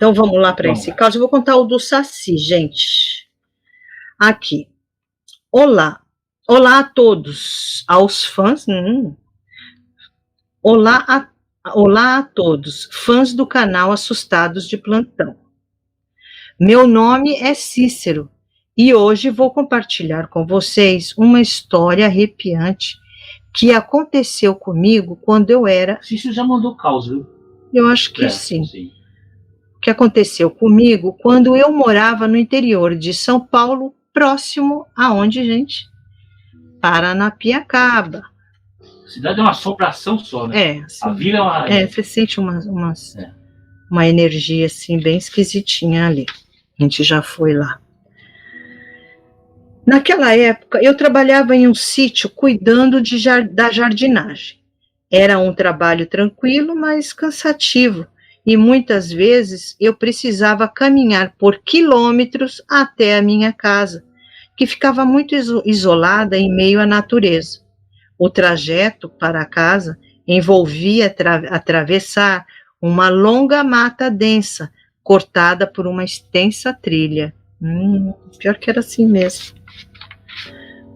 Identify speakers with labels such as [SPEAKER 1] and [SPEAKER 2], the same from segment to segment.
[SPEAKER 1] Então vamos lá para esse caso. Eu vou contar o do Saci, gente. Aqui. Olá. Olá a todos. Aos fãs. Olá a todos. Fãs do canal Assustados de Plantão. Meu nome é Cícero. E hoje vou compartilhar com vocês uma história arrepiante que aconteceu comigo quando eu era...
[SPEAKER 2] Cícero já mandou caos, viu?
[SPEAKER 1] Eu acho que sim. Que aconteceu comigo quando eu morava no interior de São Paulo, próximo aonde, gente? Paranapiacaba.
[SPEAKER 2] A cidade é uma assombração só, né?
[SPEAKER 1] É. Assim,
[SPEAKER 2] a vila é uma...
[SPEAKER 1] você sente uma energia assim bem esquisitinha ali. A gente já foi lá. Naquela época, eu trabalhava em um sítio cuidando da jardinagem. Era um trabalho tranquilo, mas cansativo. E muitas vezes eu precisava caminhar por quilômetros até a minha casa, que ficava muito isolada em meio à natureza. O trajeto para a casa envolvia atravessar uma longa mata densa, cortada por uma extensa trilha. Pior que era assim mesmo.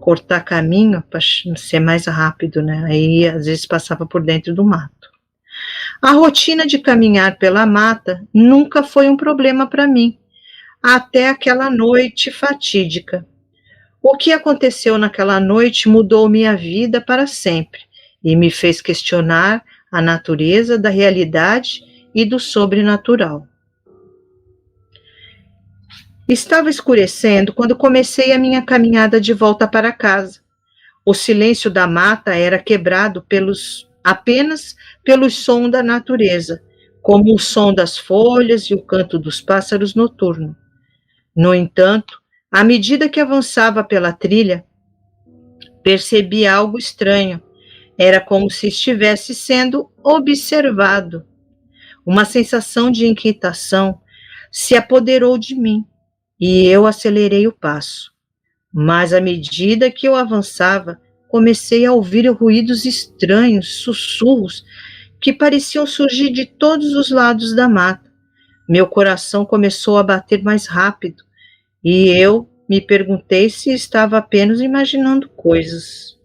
[SPEAKER 1] Cortar caminho para ser mais rápido, né? Aí às vezes passava por dentro do mato. A rotina de caminhar pela mata nunca foi um problema para mim, até aquela noite fatídica. O que aconteceu naquela noite mudou minha vida para sempre e me fez questionar a natureza da realidade e do sobrenatural. Estava escurecendo quando comecei a minha caminhada de volta para casa. O silêncio da mata era quebrado apenas pelo som da natureza, como o som das folhas e o canto dos pássaros noturnos. No entanto, à medida que avançava pela trilha, percebi algo estranho. Era como se estivesse sendo observado. Uma sensação de inquietação se apoderou de mim e eu acelerei o passo. Mas à medida que eu avançava, comecei a ouvir ruídos estranhos, sussurros, que pareciam surgir de todos os lados da mata. Meu coração começou a bater mais rápido e eu me perguntei se estava apenas imaginando coisas.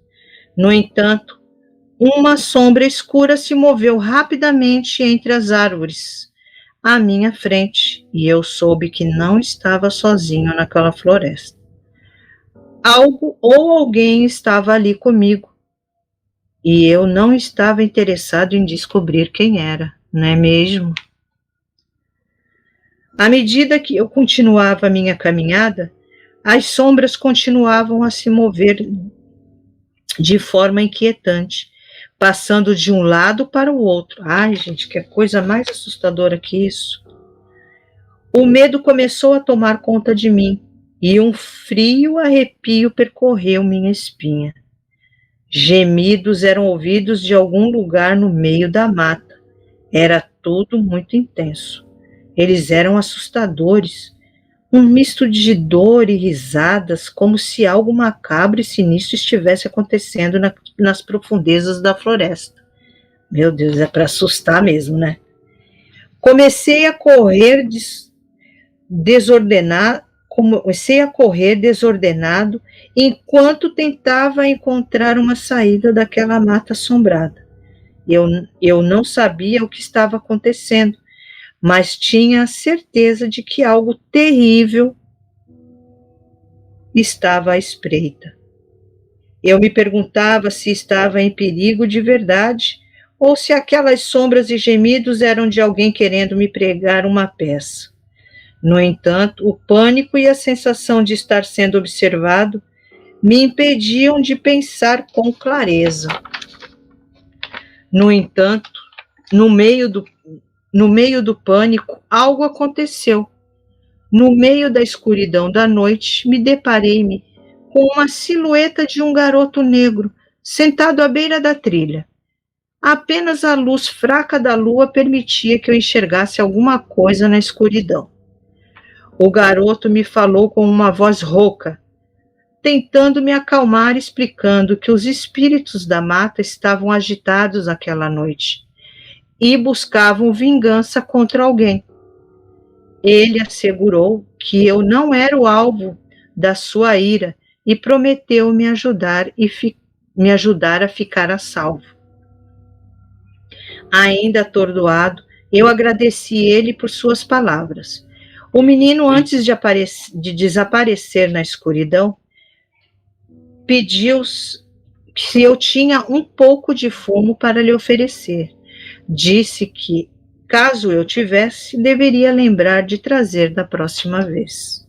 [SPEAKER 1] No entanto, uma sombra escura se moveu rapidamente entre as árvores à minha frente e eu soube que não estava sozinho naquela floresta. Algo ou alguém estava ali comigo e eu não estava interessado em descobrir quem era, não é mesmo? À medida que eu continuava a minha caminhada, as sombras continuavam a se mover de forma inquietante, passando de um lado para o outro. Ai, gente, que coisa mais assustadora que isso. O medo começou a tomar conta de mim e um frio arrepio percorreu minha espinha. Gemidos eram ouvidos de algum lugar no meio da mata. Era tudo muito intenso. Eles eram assustadores, um misto de dor e risadas, como se algo macabro e sinistro estivesse acontecendo nas profundezas da floresta. Meu Deus, é para assustar mesmo, né? Comecei a correr desordenado enquanto tentava encontrar uma saída daquela mata assombrada. Eu não sabia o que estava acontecendo, mas tinha a certeza de que algo terrível estava à espreita. Eu me perguntava se estava em perigo de verdade ou se aquelas sombras e gemidos eram de alguém querendo me pregar uma peça. No entanto, o pânico e a sensação de estar sendo observado me impediam de pensar com clareza. No entanto, no meio do pânico, algo aconteceu. No meio da escuridão da noite, me deparei com uma silhueta de um garoto negro sentado à beira da trilha. Apenas a luz fraca da lua permitia que eu enxergasse alguma coisa na escuridão. O garoto me falou com uma voz rouca, tentando me acalmar, explicando que os espíritos da mata estavam agitados aquela noite e buscavam vingança contra alguém. Ele assegurou que eu não era o alvo da sua ira e prometeu me ajudar a ficar a salvo. Ainda atordoado, eu agradeci ele por suas palavras. O menino, antes de desaparecer na escuridão, pediu se eu tinha um pouco de fumo para lhe oferecer. Disse que, caso eu tivesse, deveria lembrar de trazer da próxima vez.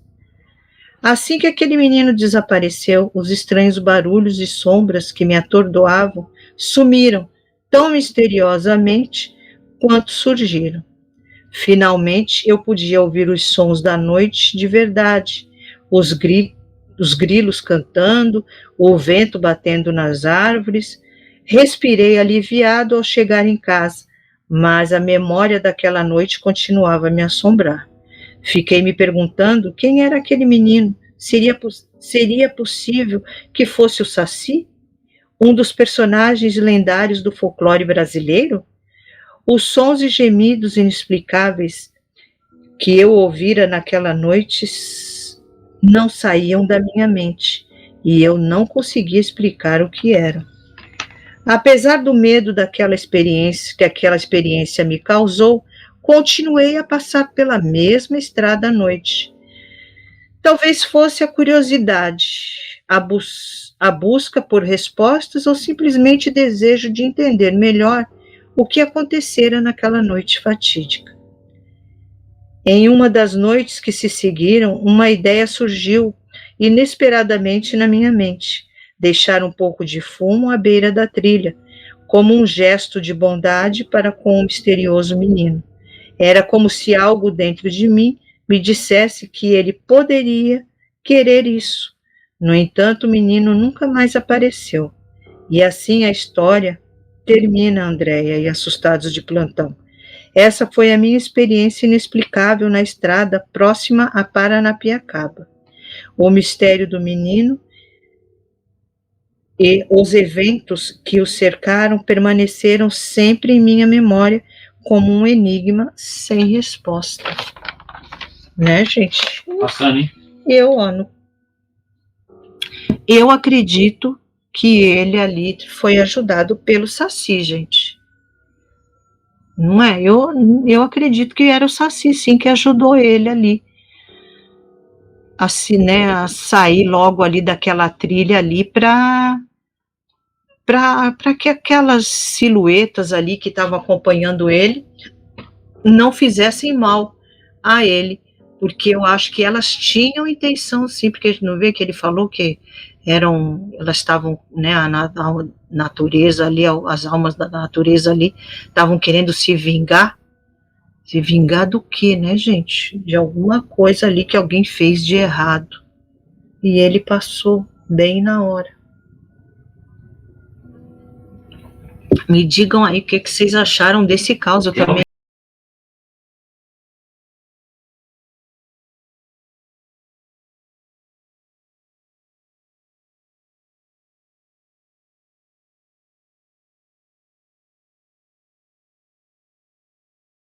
[SPEAKER 1] Assim que aquele menino desapareceu, os estranhos barulhos e sombras que me atordoavam sumiram tão misteriosamente quanto surgiram. Finalmente eu podia ouvir os sons da noite de verdade, os grilos cantando, o vento batendo nas árvores. Respirei aliviado ao chegar em casa, mas a memória daquela noite continuava a me assombrar. Fiquei me perguntando quem era aquele menino. Seria possível que fosse o Saci? Um dos personagens lendários do folclore brasileiro? Os sons e gemidos inexplicáveis que eu ouvira naquela noite não saíam da minha mente e eu não conseguia explicar o que eram. Apesar do medo que aquela experiência me causou, continuei a passar pela mesma estrada à noite. Talvez fosse a curiosidade, a busca por respostas ou simplesmente desejo de entender melhor o que acontecera naquela noite fatídica. Em uma das noites que se seguiram, uma ideia surgiu inesperadamente na minha mente: deixar um pouco de fumo à beira da trilha, como um gesto de bondade para com o misterioso menino. Era como se algo dentro de mim me dissesse que ele poderia querer isso. No entanto, o menino nunca mais apareceu. E assim a história termina, Andréia e assustados de plantão. Essa foi a minha experiência inexplicável na estrada próxima a Paranapiacaba. O mistério do menino e os eventos que o cercaram permaneceram sempre em minha memória como um enigma sem resposta. Né, gente?
[SPEAKER 2] Passando, hein?
[SPEAKER 1] Eu acredito que ele ali foi ajudado pelo Saci, gente. Não é? Eu acredito que era o Saci, sim, que ajudou ele ali. Assim, né, a sair logo ali daquela trilha ali para que aquelas silhuetas ali que estavam acompanhando ele não fizessem mal a ele, porque eu acho que elas tinham intenção, sim, porque a gente não vê que ele falou que elas estavam, né, a natureza ali, as almas da natureza ali, estavam querendo se vingar. Se vingar do quê, né, gente? De alguma coisa ali que alguém fez de errado. E ele passou bem na hora. Me digam aí o que vocês acharam desse caso. Eu também